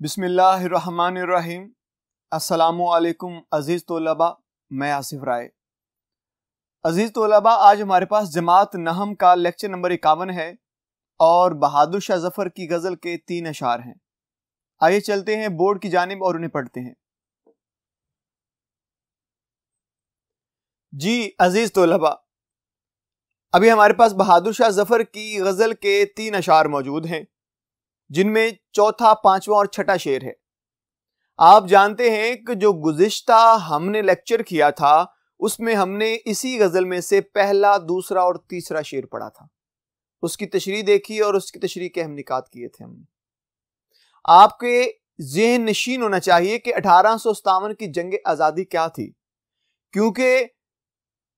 बिस्मिल्लाहिर्रहमानिर्रहीम। अस्सलामुअलैकुम अजीज़ तोलबा, मैं आसिफ राय। अजीज़ तोलबा, आज हमारे पास जमात नहम का लेक्चर नंबर 51 है और बहादुर शाह जफर की गज़ल के 3 अशार हैं। आइए चलते हैं बोर्ड की जानिब और उन्हें पढ़ते हैं। जी अजीज़ तोलबा, अभी हमारे पास बहादुर शाह जफर की गज़ल के 3 अशार मौजूद हैं, जिनमें चौथा, पांचवा और छठा शेर है। आप जानते हैं कि जो गुज़िश्ता हमने लेक्चर किया था उसमें हमने इसी गज़ल में से पहला, दूसरा और तीसरा शेर पढ़ा था। उसकी तशरीह देखी और उसकी तशरीह के हम निकात किए थे। हमने आपके ज़हन नशीन होना चाहिए कि 1857 की जंग आज़ादी क्या थी, क्योंकि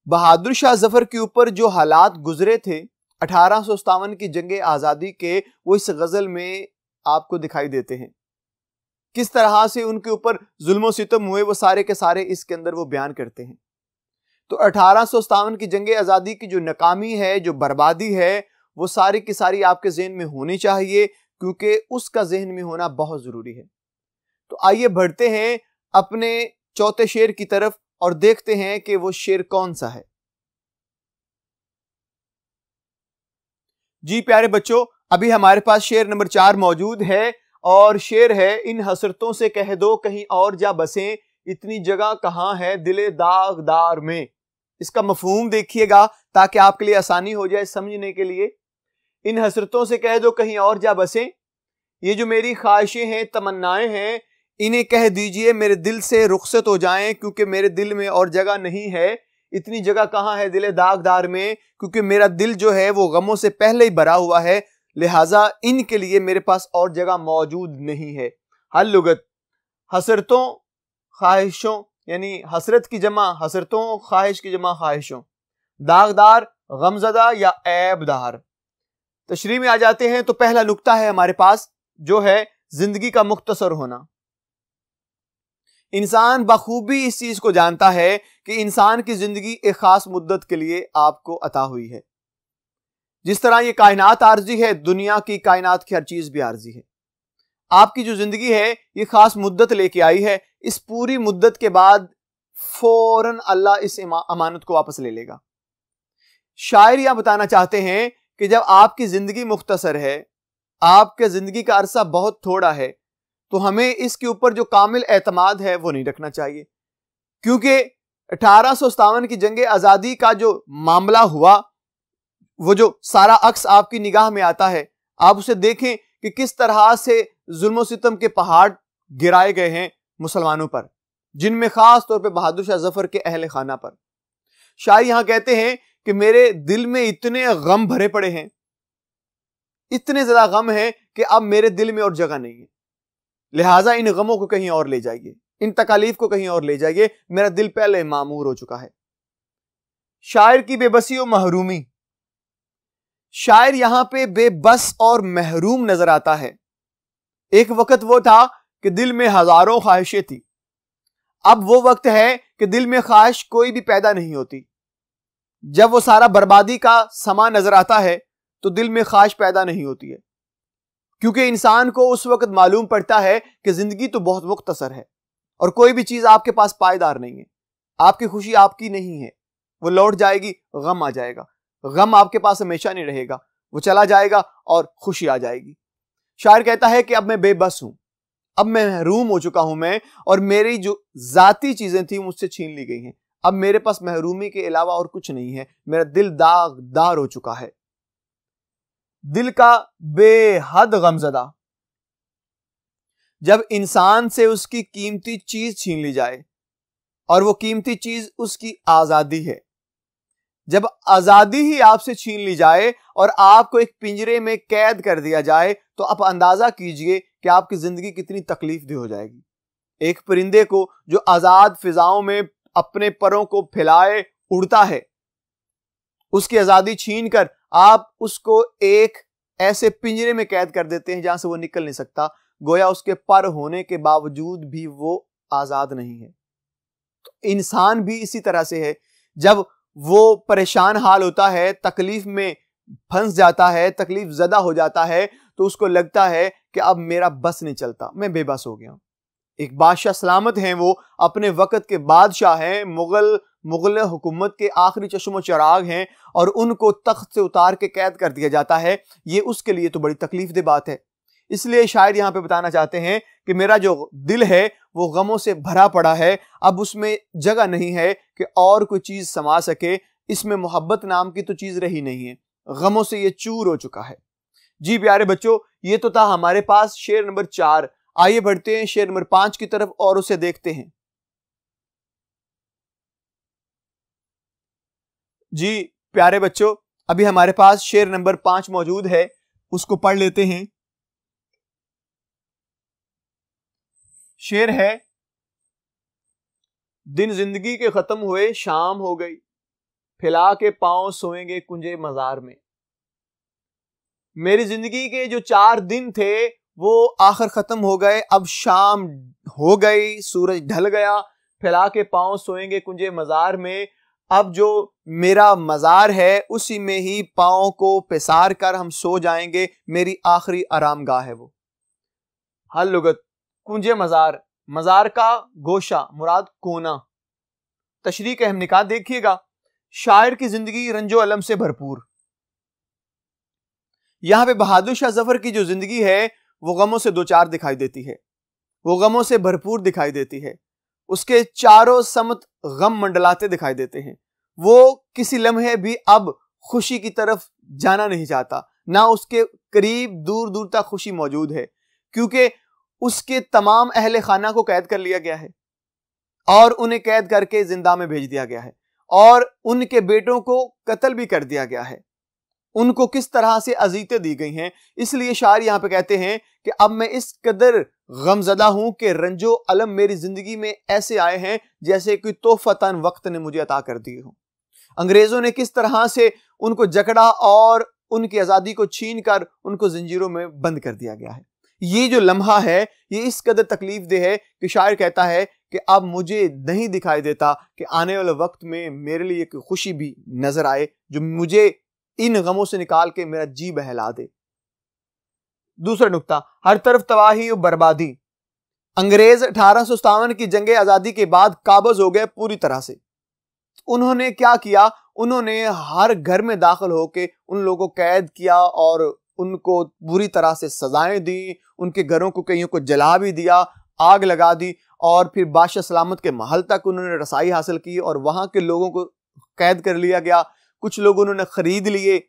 बहादुर शाह जफर के ऊपर जो हालात गुजरे थे 1857 की जंग आज़ादी के, वो इस गज़ल में आपको दिखाई देते हैं। किस तरह से उनके ऊपर जुल्म सितम हुए, वो सारे के सारे इसके अंदर वो बयान करते हैं। तो 1857 की जंग आज़ादी की जो नाकामी है, जो बर्बादी है, वो सारी की सारी आपके ज़हन में होनी चाहिए, क्योंकि उसका ज़हन में होना बहुत ज़रूरी है। तो आइए बढ़ते हैं अपने चौथे शेर की तरफ और देखते हैं कि वो शेर कौन सा है। जी प्यारे बच्चों, अभी हमारे पास शेर नंबर 4 मौजूद है और शेर है, इन हसरतों से कह दो कहीं और जा बसें, इतनी जगह कहां है दिले दागदार में। इसका मफहूम देखिएगा ताकि आपके लिए आसानी हो जाए समझने के लिए। इन हसरतों से कह दो कहीं और जा बसें, ये जो मेरी ख्वाहिशें हैं, तमन्नाएं हैं, इन्हें कह दीजिए मेरे दिल से रुखसत हो जाएं, क्योंकि मेरे दिल में और जगह नहीं है। इतनी जगह कहां है दिले दागदार में, क्योंकि मेरा दिल जो है वो गमों से पहले ही भरा हुआ है, लिहाजा इनके लिए मेरे पास और जगह मौजूद नहीं है। हल लुगत, हसरतों ख्वाहिशों, यानी हसरत की जमा हसरतों, ख्वाहिश की जमा ख्वाहिशों, दागदार गमजदा या ऐबदार। तशरीह में आ जाते हैं तो पहला नुक्ता है हमारे पास, जो है जिंदगी का मुख्तसर होना। इंसान बखूबी इस चीज को जानता है कि इंसान की जिंदगी एक खास मुद्दत के लिए आपको अता हुई है। जिस तरह ये कायनात आर्जी है, दुनिया की कायनात की हर चीज भी आर्जी है। आपकी जो जिंदगी है ये खास मुद्दत लेके आई है। इस पूरी मुद्दत के बाद फौरन अल्लाह इस अमानत को वापस ले लेगा। शायर यह बताना चाहते हैं कि जब आपकी जिंदगी मुख्तसर है, आपके जिंदगी का अरसा बहुत थोड़ा है, तो हमें इसके ऊपर जो कामिल एतमाद है वो नहीं रखना चाहिए, क्योंकि 1857 की जंग आज़ादी का जो मामला हुआ, वो जो सारा अक्स आपकी निगाह में आता है, आप उसे देखें कि किस तरह से जुल्म सितम के पहाड़ गिराए गए हैं मुसलमानों पर, जिनमें खास तौर पे बहादुर शाह जफर के अहले खाना पर। शायर यहां कहते हैं कि मेरे दिल में इतने गम भरे पड़े हैं, इतने ज्यादा गम है कि अब मेरे दिल में और जगह नहीं है, लिहाजा इन गमों को कहीं और ले जाइए, इन तकालीफ को कहीं और ले जाइए, मेरा दिल पहले मामूर हो चुका है। शायर की बेबसी और महरूमी, शायर यहां पे बेबस और महरूम नजर आता है। एक वक्त वो था कि दिल में हजारों ख्वाहिशें थी, अब वो वक्त है कि दिल में ख्वाहिश कोई भी पैदा नहीं होती। जब वो सारा बर्बादी का समा नजर आता है तो दिल में ख्वाहिश पैदा नहीं होती है, क्योंकि इंसान को उस वक्त मालूम पड़ता है कि जिंदगी तो बहुत मुख्तसर है और कोई भी चीज आपके पास पायदार नहीं है। आपकी खुशी आपकी नहीं है, वो लौट जाएगी, गम आ जाएगा। गम आपके पास हमेशा नहीं रहेगा, वो चला जाएगा और खुशी आ जाएगी। शायर कहता है कि अब मैं बेबस हूं, अब मैं महरूम हो चुका हूं मैं, और मेरी जो जाती चीजें थी मुझसे छीन ली गई हैं। अब मेरे पास महरूमी के अलावा और कुछ नहीं है, मेरा दिल दागदार हो चुका है। दिल का बेहद गमजदा, जब इंसान से उसकी कीमती चीज छीन ली जाए, और वो कीमती चीज उसकी आजादी है। जब आजादी ही आपसे छीन ली जाए और आपको एक पिंजरे में कैद कर दिया जाए, तो आप अंदाजा कीजिए कि आपकी जिंदगी कितनी तकलीफ दी हो जाएगी। एक परिंदे को जो आजाद फिजाओं में अपने परों को फैलाए उड़ता है, उसकी आजादी छीन कर आप उसको एक ऐसे पिंजरे में कैद कर देते हैं जहां से वो निकल नहीं सकता, गोया उसके पर होने के बावजूद भी वो आजाद नहीं है। तो इंसान भी इसी तरह से है, जब वो परेशान हाल होता है, तकलीफ में फंस जाता है, तकलीफ ज़दा हो जाता है, तो उसको लगता है कि अब मेरा बस नहीं चलता, मैं बेबस हो गया हूं। एक बादशाह सलामत हैं, वो अपने वक्त के बादशाह हैं, मुगल हुकूमत के आखिरी चश्मो चिराग हैं, और उनको तख्त से उतार के कैद कर दिया जाता है। ये उसके लिए तो बड़ी तकलीफ दे बात है। इसलिए शायद यहां पे बताना चाहते हैं कि मेरा जो दिल है वो गमों से भरा पड़ा है, अब उसमें जगह नहीं है कि और कोई चीज समा सके, इसमें मोहब्बत नाम की तो चीज रही नहीं है, गमों से ये चूर हो चुका है। जी प्यारे बच्चों, ये तो था हमारे पास शेर नंबर 4। आइए बढ़ते हैं शेर नंबर 5 की तरफ और उसे देखते हैं। जी प्यारे बच्चों, अभी हमारे पास शेर नंबर 5 मौजूद है, उसको पढ़ लेते हैं। शेर है, दिन जिंदगी के खत्म हुए शाम हो गई, फैला के पांव सोएंगे कुंजे मजार में। मेरी जिंदगी के जो 4 दिन थे वो आखिर खत्म हो गए, अब शाम हो गई, सूरज ढल गया, फैला के पांव सोएंगे कुंजे मजार में। अब जो मेरा मजार है उसी में ही पांव को पसार कर हम सो जाएंगे, मेरी आखिरी आरामगाह है वो। हल लुगत कुंजे मजार, मजार का गोशा मुराद कोना। तशरीह के अहम निकात देखिएगा, शायर की जिंदगी रंजो अलम से भरपूर। यहां पे बहादुर शाह जफर की जो जिंदगी है वो गमों से दो चार दिखाई देती है, वो गमों से भरपूर दिखाई देती है। उसके चारों समत गम मंडलाते दिखाई देते हैं। वो किसी लम्हे भी अब खुशी की तरफ जाना नहीं चाहता, ना उसके करीब दूर दूर तक खुशी मौजूद है, क्योंकि उसके तमाम अहले खाना को कैद कर लिया गया है और उन्हें कैद करके जिंदा में भेज दिया गया है, और उनके बेटों को कत्ल भी कर दिया गया है। उनको किस तरह से अजीतें दी गई हैं। इसलिए शायर यहां पे कहते हैं कि अब मैं इस कदर गमजदा हूं कि रंजो अलम मेरी जिंदगी में ऐसे आए हैं जैसे कि तोहफतन वक्त ने मुझे अता कर दिए हो। अंग्रेजों ने किस तरह से उनको जकड़ा और उनकी आजादी को छीन कर उनको जंजीरों में बंद कर दिया गया है। ये जो लम्हा है ये इस कदर तकलीफ दे है कि शायर कहता है कि अब मुझे नहीं दिखाई देता कि आने वाले वक्त में मेरे लिए एक खुशी भी नजर आए जो मुझे इन गमों से निकाल के मेरा जी बहला दे। दूसरा नुक्ता, हर तरफ तबाही और बर्बादी। अंग्रेज 1857 की जंग आजादी के बाद काबज हो गए पूरी तरह से। उन्होंने क्या किया, उन्होंने हर घर में दाखिल होकर उन लोगों को कैद किया और उनको बुरी तरह से सजाएं दी, उनके घरों को कईयों को जला भी दिया, आग लगा दी, और फिर बादशाह सलामत के महल तक उन्होंने रसाई हासिल की और वहां के लोगों को कैद कर लिया गया। कुछ लोग उन्होंने खरीद लिए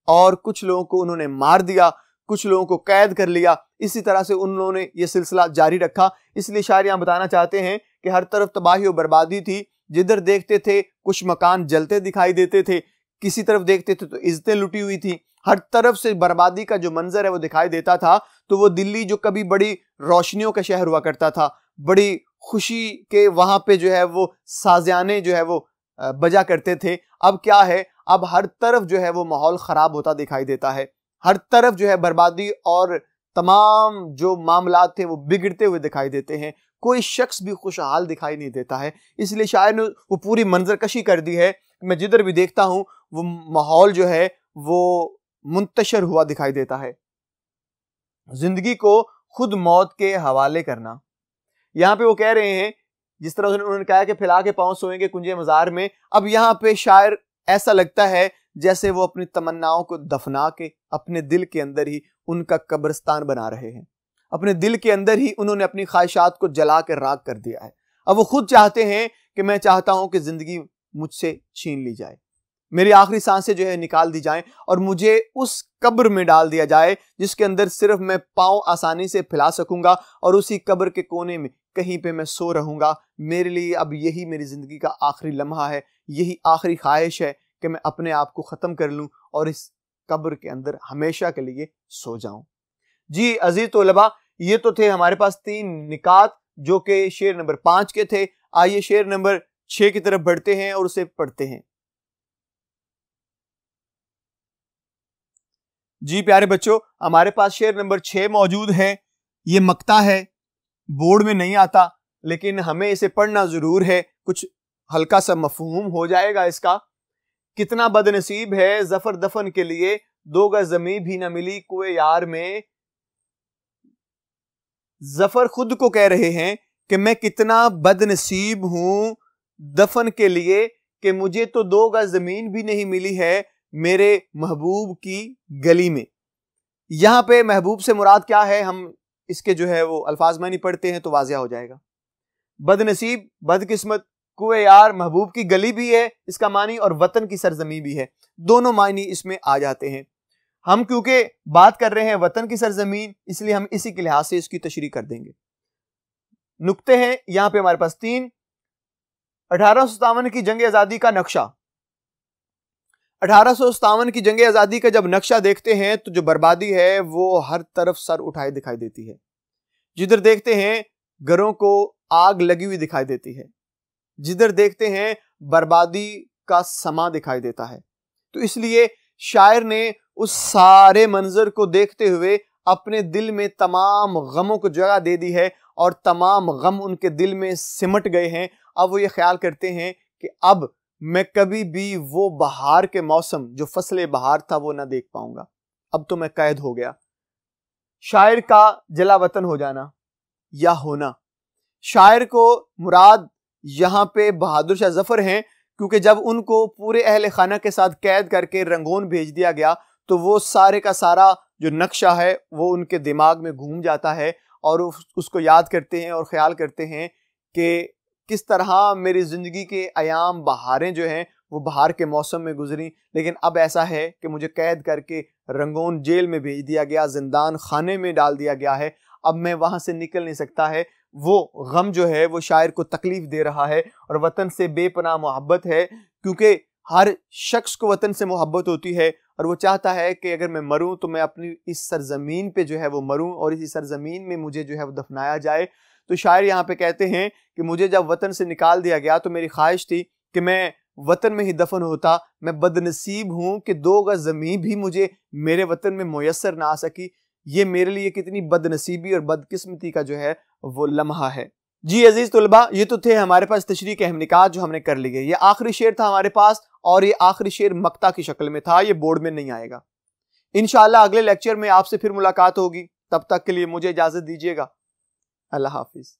और कुछ लोगों को उन्होंने मार दिया, कुछ लोगों को कैद कर लिया। इसी तरह से उन्होंने ये सिलसिला जारी रखा। इसलिए शायर यहां बताना चाहते हैं कि हर तरफ तबाही और बर्बादी थी। जिधर देखते थे कुछ मकान जलते दिखाई देते थे, किसी तरफ देखते थे तो इज्जतें लुटी हुई थी। हर तरफ से बर्बादी का जो मंजर है वो दिखाई देता था। तो वो दिल्ली जो कभी बड़ी रोशनियों का शहर हुआ करता था, बड़ी खुशी के वहां पे जो है वो साजियाने जो है वो बजा करते थे, अब क्या है, अब हर तरफ जो है वो माहौल खराब होता दिखाई देता है। हर तरफ जो है बर्बादी और तमाम जो मामलात थे वो बिगड़ते हुए दिखाई देते हैं। कोई शख्स भी खुशहाल दिखाई नहीं देता है। इसलिए शायर ने वो पूरी मंजरकशी कर दी है। मैं जिधर भी देखता हूं वो माहौल जो है वो मुंतशर हुआ दिखाई देता है। जिंदगी को खुद मौत के हवाले करना। यहां पे वो कह रहे हैं, जिस तरह उन्होंने कहा कि फैला के पांव सोएंगे कुंजे मजार में, अब यहां पे शायर ऐसा लगता है जैसे वो अपनी तमन्नाओं को दफना के अपने दिल के अंदर ही उनका कब्रिस्तान बना रहे हैं। अपने दिल के अंदर ही उन्होंने अपनी ख्वाहिशात को जला कर राख कर दिया है। अब वो खुद चाहते हैं कि मैं चाहता हूं कि जिंदगी मुझसे छीन ली जाए, मेरी आखिरी सांसें जो है निकाल दी जाएं और मुझे उस कब्र में डाल दिया जाए जिसके अंदर सिर्फ मैं पांव आसानी से फैला सकूंगा और उसी कब्र के कोने में कहीं पे मैं सो रहूंगा। मेरे लिए अब यही मेरी जिंदगी का आखिरी लम्हा है, यही आखिरी ख्वाहिश है कि मैं अपने आप को खत्म कर लूं और इस कब्र के अंदर हमेशा के लिए सो जाऊं। जी अजीज तोलबा, ये तो थे हमारे पास 3 निकात जो कि शेर नंबर 5 के थे। आइए शेर नंबर 6 की तरफ बढ़ते हैं और उसे पढ़ते हैं। जी प्यारे बच्चों, हमारे पास शेर नंबर 6 मौजूद है। ये मक्ता है, बोर्ड में नहीं आता लेकिन हमें इसे पढ़ना जरूर है, कुछ हल्का सा मफहूम हो जाएगा इसका। कितना बदनसीब है जफर दफन के लिए, 2 गज जमीन भी न मिली कुए यार में। जफर खुद को कह रहे हैं कि मैं कितना बदनसीब हूं दफन के लिए कि मुझे तो 2 गज जमीन भी नहीं मिली है मेरे महबूब की गली में। यहां पे महबूब से मुराद क्या है, हम इसके जो है वो अल्फाज मानी पढ़ते हैं तो वाज़िया हो जाएगा। बदनसीब, बदकिस्मत, कुए यार, महबूब की गली भी है इसका मानी और वतन की सरजमी भी है, दोनों मानी इसमें आ जाते हैं। हम क्योंकि बात कर रहे हैं वतन की सरजमीन, इसलिए हम इसी के लिहाज से इसकी तशरीह कर देंगे। नुक्ते हैं यहां पे हमारे पास 3। 1857 की जंग आजादी का नक्शा। 1857 की जंग आजादी का जब नक्शा देखते हैं तो जो बर्बादी है वो हर तरफ सर उठाए दिखाई देती है। जिधर देखते हैं घरों को आग लगी हुई दिखाई देती है, जिधर देखते हैं बर्बादी का समा दिखाई देता है। तो इसलिए शायर ने उस सारे मंजर को देखते हुए अपने दिल में तमाम गमों को जगह दे दी है और तमाम गम उनके दिल में सिमट गए हैं। अब वो ये ख्याल करते हैं कि अब मैं कभी भी वो बहार के मौसम जो फसले बहार था वो ना देख पाऊंगा, अब तो मैं कैद हो गया। शायर का जला वतन हो जाना या होना, शायर को मुराद यहां पे बहादुर शाह जफर हैं, क्योंकि जब उनको पूरे अहले खाना के साथ कैद करके रंगून भेज दिया गया तो वो सारे का सारा जो नक्शा है वो उनके दिमाग में घूम जाता है और उसको याद करते हैं और ख्याल करते हैं कि किस तरह मेरी ज़िंदगी के अयाम बहारें जो हैं वो बहार के मौसम में गुजरी, लेकिन अब ऐसा है कि मुझे कैद करके रंगून जेल में भेज दिया गया, जिंदान खाने में डाल दिया गया है, अब मैं वहाँ से निकल नहीं सकता है। वो गम जो है वो शायर को तकलीफ दे रहा है और वतन से बेपनाह मोहब्बत है, क्योंकि हर शख्स को वतन से मोहब्बत होती है और वो चाहता है कि अगर मैं मरूं तो मैं अपनी इस सरजमीन पे जो है वो मरूं और इसी सरजमीन में मुझे जो है वो दफनाया जाए। तो शायर यहाँ पे कहते हैं कि मुझे जब वतन से निकाल दिया गया तो मेरी ख्वाहिश थी कि मैं वतन में ही दफन होता। मैं बदनसीब हूँ कि 2 गज ज़मीन भी मुझे मेरे वतन में मुयस्सर ना आ सकी। ये मेरे लिए कितनी बदनसीबी और बदकिस्मती का जो है वो लम्हा है। जी अजीज तुलबा, ये तो थे हमारे पास तशरीह के अहम निकात जो हमने कर लिए। ये आखिरी शेर था हमारे पास और ये आखिरी शेर मक्ता की शक्ल में था, ये बोर्ड में नहीं आएगा। इंशाअल्लाह अगले लेक्चर में आपसे फिर मुलाकात होगी, तब तक के लिए मुझे इजाजत दीजिएगा। अल्लाह हाफिज।